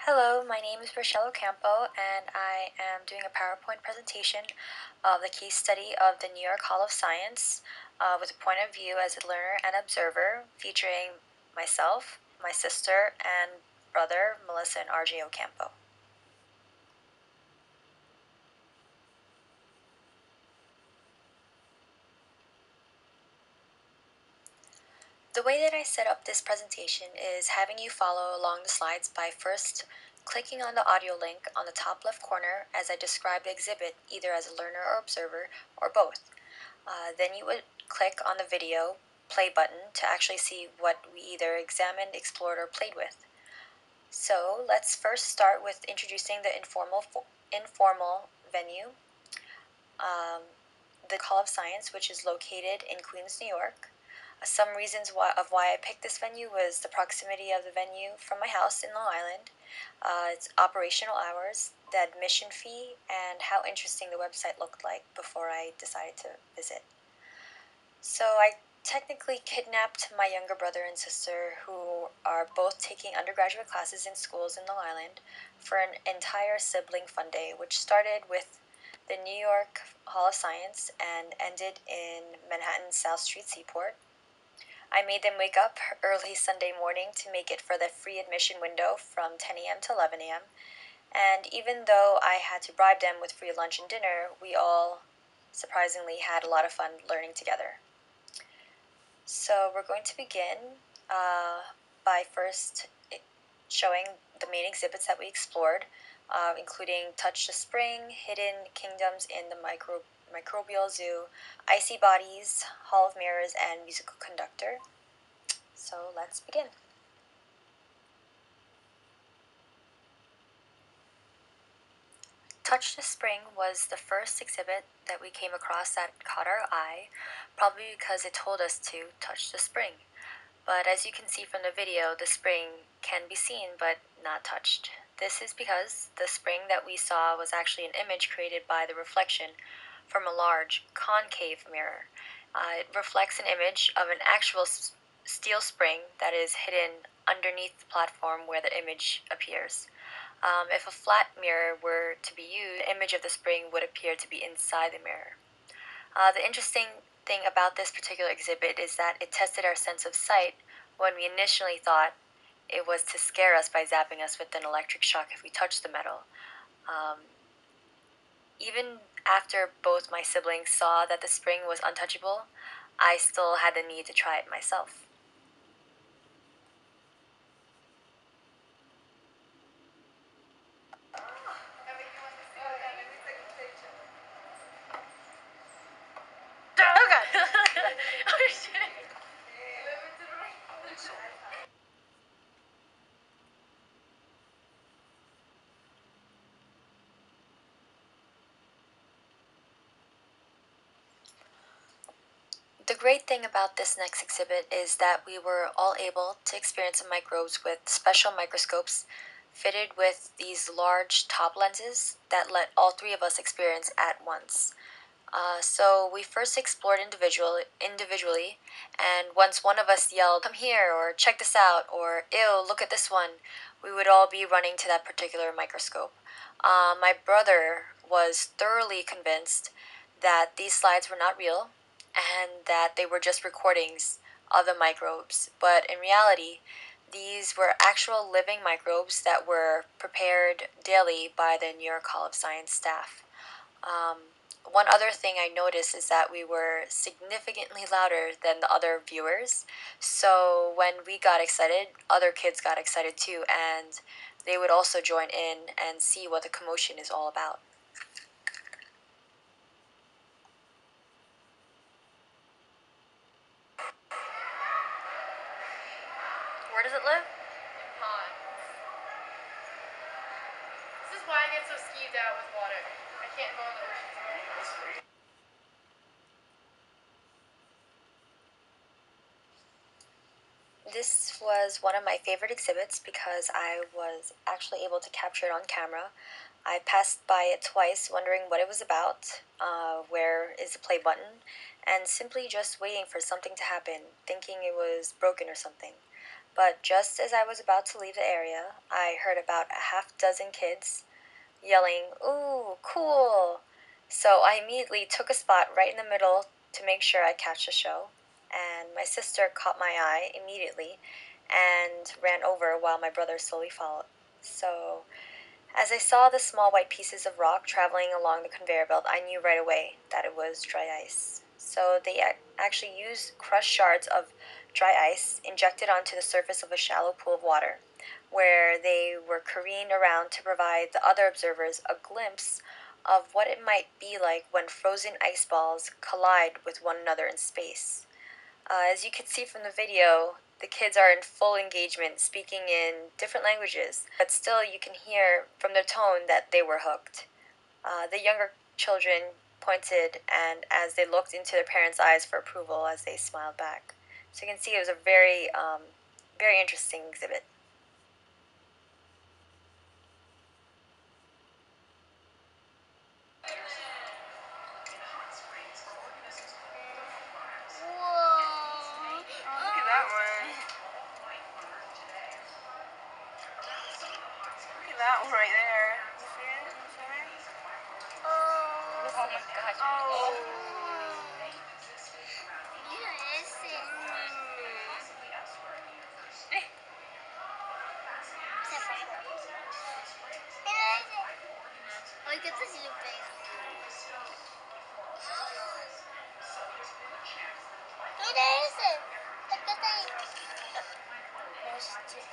Hello, my name is Rochelle Ocampo, and I am doing a PowerPoint presentation of the case study of the New York Hall of Science with a point of view as a learner and observer, featuring myself, my sister, and brother, Melissa and RJ Ocampo. The way that I set up this presentation is having you follow along the slides by first clicking on the audio link on the top left corner as I describe the exhibit either as a learner or observer or both. Then you would click on the video play button to actually see what we either examined, explored, or played with. So let's first start with introducing the informal venue, the Hall of Science, which is located in Queens, New York. Some reasons why I picked this venue was the proximity of the venue from my house in Long Island, its operational hours, the admission fee, and how interesting the website looked like before I decided to visit. So I technically kidnapped my younger brother and sister, who are both taking undergraduate classes in schools in Long Island, for an entire sibling fun day, which started with the New York Hall of Science and ended in Manhattan's South Street Seaport. I made them wake up early Sunday morning to make it for the free admission window from 10 a.m. to 11 a.m. And even though I had to bribe them with free lunch and dinner, we all surprisingly had a lot of fun learning together. So we're going to begin by first showing the main exhibits that we explored, including Touch the Spring, Hidden Kingdoms in the Microbial Zoo, Icy Bodies, Hall of Mirrors, and Musical Conductor. So let's begin. Touch the Spring was the first exhibit that we came across that caught our eye, probably because it told us to touch the spring. But as you can see from the video, the spring can be seen but not touched. This is because the spring that we saw was actually an image created by the reflection from a large concave mirror. It reflects an image of an actual steel spring that is hidden underneath the platform where the image appears. If a flat mirror were to be used, the image of the spring would appear to be inside the mirror. The interesting thing about this particular exhibit is that it tested our sense of sight when we initially thought it was to scare us by zapping us with an electric shock if we touched the metal. Even after both my siblings saw that the spring was untouchable, I still had the need to try it myself. Oh god! Oh shit! The great thing about this next exhibit is that we were all able to experience the microbes with special microscopes fitted with these large top lenses that let all three of us experience at once. So we first explored individually, and once one of us yelled, "Come here," or "Check this out," or "Ew, look at this one," we would all be running to that particular microscope. My brother was thoroughly convinced that these slides were not real and that they were just recordings of the microbes, but in reality, these were actual living microbes that were prepared daily by the New York Hall of Science staff. One other thing I noticed is that we were significantly louder than the other viewers. So when we got excited, other kids got excited too, and they would also join in and see what the commotion is all about. Where does it live? In ponds. This is why I get so skeeved out with water. I can't go in the ocean. This was one of my favorite exhibits because I was actually able to capture it on camera. I passed by it twice wondering what it was about, where is the play button, and simply just waiting for something to happen, thinking it was broken or something. But just as I was about to leave the area, I heard about a half dozen kids yelling, "Ooh, cool!" So I immediately took a spot right in the middle to make sure I catch the show, and my sister caught my eye immediately and ran over while my brother slowly followed. So, as I saw the small white pieces of rock traveling along the conveyor belt, I knew right away that it was dry ice. So, they actually used crushed shards of dry ice injected onto the surface of a shallow pool of water, where they were careened around to provide the other observers a glimpse of what it might be like when frozen ice balls collide with one another in space. As you can see from the video, the kids are in full engagement, speaking in different languages, but still you can hear from their tone that they were hooked. The younger children pointed, and as they looked into their parents' eyes for approval, as they smiled back. So you can see it was a very interesting exhibit. Look at that one. Look at that one right there. You see it? You see it? Oh my gosh. Oh. Ay, ¿qué tal si lo pega? Mira ese. El que está ahí.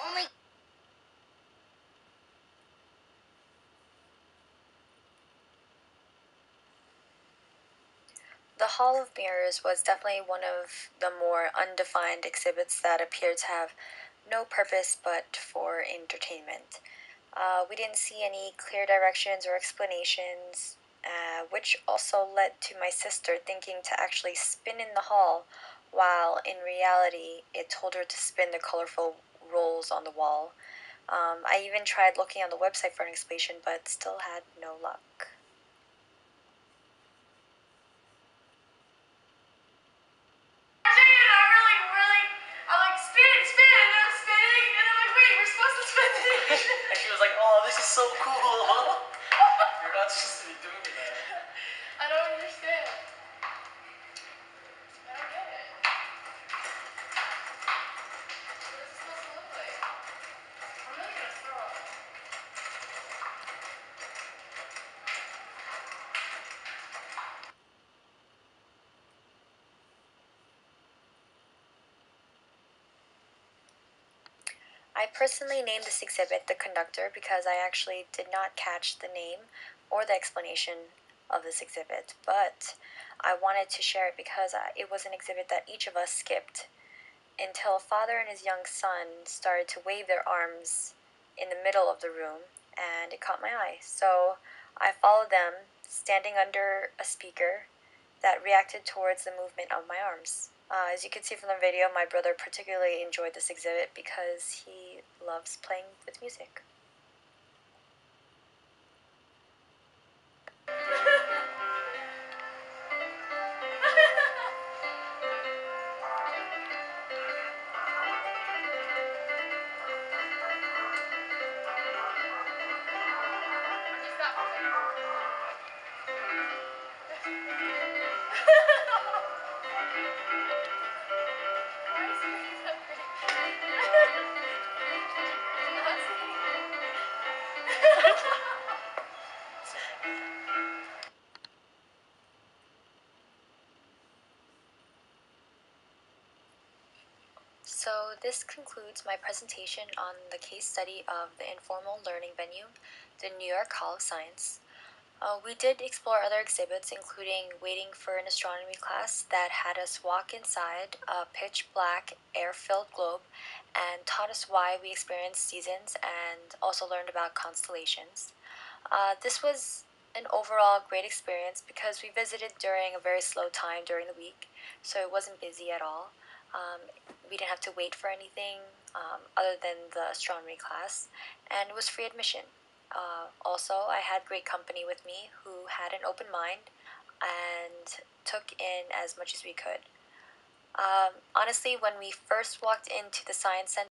Oh my. The Hall of Mirrors was definitely one of the more undefined exhibits that appeared to have no purpose but for entertainment. We didn't see any clear directions or explanations, which also led to my sister thinking to actually spin in the hall, while in reality it told her to spin the colorful rolls on the wall. I even tried looking on the website for an explanation, but still had no luck. I'm like, spin, and I'm spinning, and I'm like, wait, we're supposed to spin it. And she was like, "Oh, this is so cool." You're not supposed to be doing that. I don't understand. I don't get it. What is it supposed to look like? I'm really gonna throw up. I personally named this exhibit The Conductor because I actually did not catch the name or the explanation of this exhibit, but I wanted to share it because it was an exhibit that each of us skipped until a father and his young son started to wave their arms in the middle of the room, and it caught my eye. So I followed them, standing under a speaker that reacted towards the movement of my arms. As you can see from the video, my brother particularly enjoyed this exhibit because he loves playing with music. Stop. Why is he making that So this concludes my presentation on the case study of the informal learning venue, the New York Hall of Science. We did explore other exhibits, including waiting for an astronomy class that had us walk inside a pitch black air-filled globe and taught us why we experienced seasons and also learned about constellations. This was an overall great experience because we visited during a very slow time during the week, so it wasn't busy at all. We didn't have to wait for anything other than the astronomy class, and it was free admission. Also, I had great company with me who had an open mind. and took in as much as we could. Honestly, when we first walked into the Science Center,